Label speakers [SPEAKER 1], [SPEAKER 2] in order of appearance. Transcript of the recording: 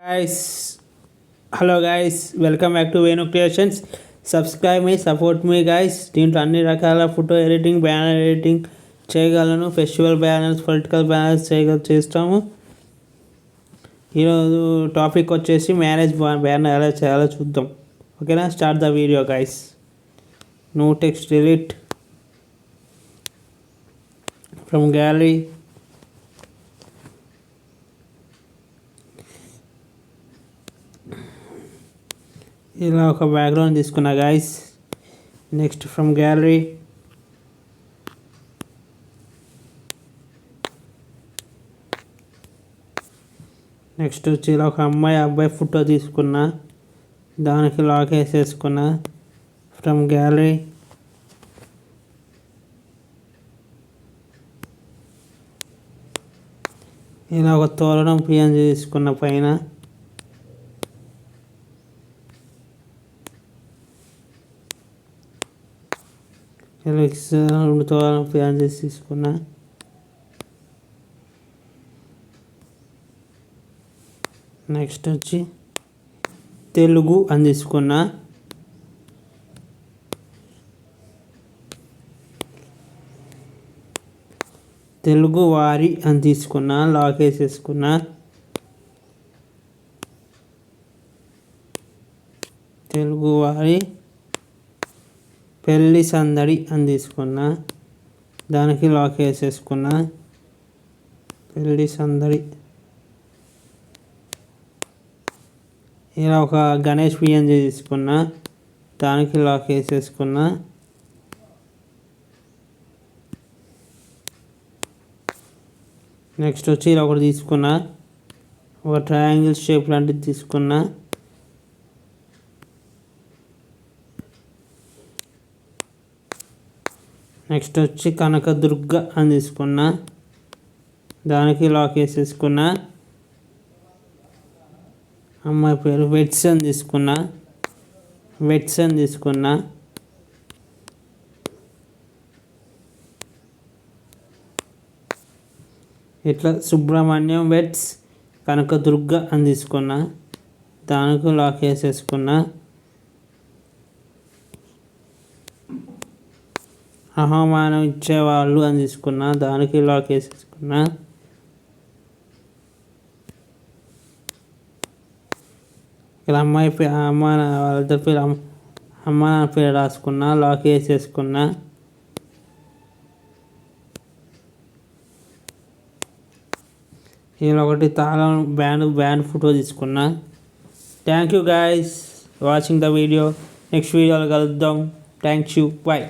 [SPEAKER 1] Guys, hello guys, welcome back to Venu Creations. Subscribe me, support me guys. దీంట్లో అన్ని రకాల photo editing, banner editing చేయగలను. Festival banners, political banners చేస్తాము. ఈరోజు topic వచ్చేసి marriage banner ఎలా చేయాలో చూద్దాం. ఓకేనా, start the video guys. No text, delete from gallery. ఇలా ఒక బ్యాక్గ్రౌండ్ తీసుకున్నా guys. Next from gallery next వచ్చి ఇలా ఒక అబ్బాయి ఫోటో తీసుకున్నా, దానికి లాక్ వేసేసుకున్నా. ఫ్రమ్ గ్యాలరీ ఇలా ఒక తోరణం పిఎన్జీ తీసుకున్న పైన. రెండు తోరణం పిఎన్జీ తీసుకున్నా. నెక్స్ట్ వచ్చి తెలుగు అని తీసుకున్నా. తెలుగు వారి అని తీసుకున్నా, లాక్ వేసేసుకున్నా. తెలుగు వారి పెళ్ళి సందడి అని తీసుకున్నా, దానికి లాక్ వేసేసుకున్నా. పెళ్ళి సందడి. ఇలా ఒక గణేష్ పిఎన్జీ తీసుకున్నా, దానికి లాక్ వేసేసుకున్నా. నెక్స్ట్ వచ్చి ఇలా ఒకటి తీసుకున్నా, ఒక ట్రయాంగిల్ షేప్ లాంటిది తీసుకున్నా. నెక్స్ట్ వచ్చి కనకదుర్గ అని తీసుకున్నా, దానికి లాక్ వేసేసుకున్నా. అమ్మాయి పేరు వెట్స్ అని తీసుకున్నా. ఇట్లా సుబ్రహ్మణ్యం వెట్స్ కనకదుర్గ అని తీసుకున్నా, దానికి లాక్ వేసేసుకున్నా. ఆహ్వానం ఇచ్చేవాళ్ళు అని తీసుకున్నా, దానికి లాక్ వేసేసుకున్నా. ఇలా వాళ్ళిద్దరి పేరు అమ్మ నాన్న పేరు రాసుకున్నా, లాక్ వేసేసుకున్నా. ఇలా ఒకటి తాళం బ్యాండ్ ఫోటో తీసుకున్నా. Thank you guys watching the video. Next వీడియోలో కలుద్దాం. Thank you, bye.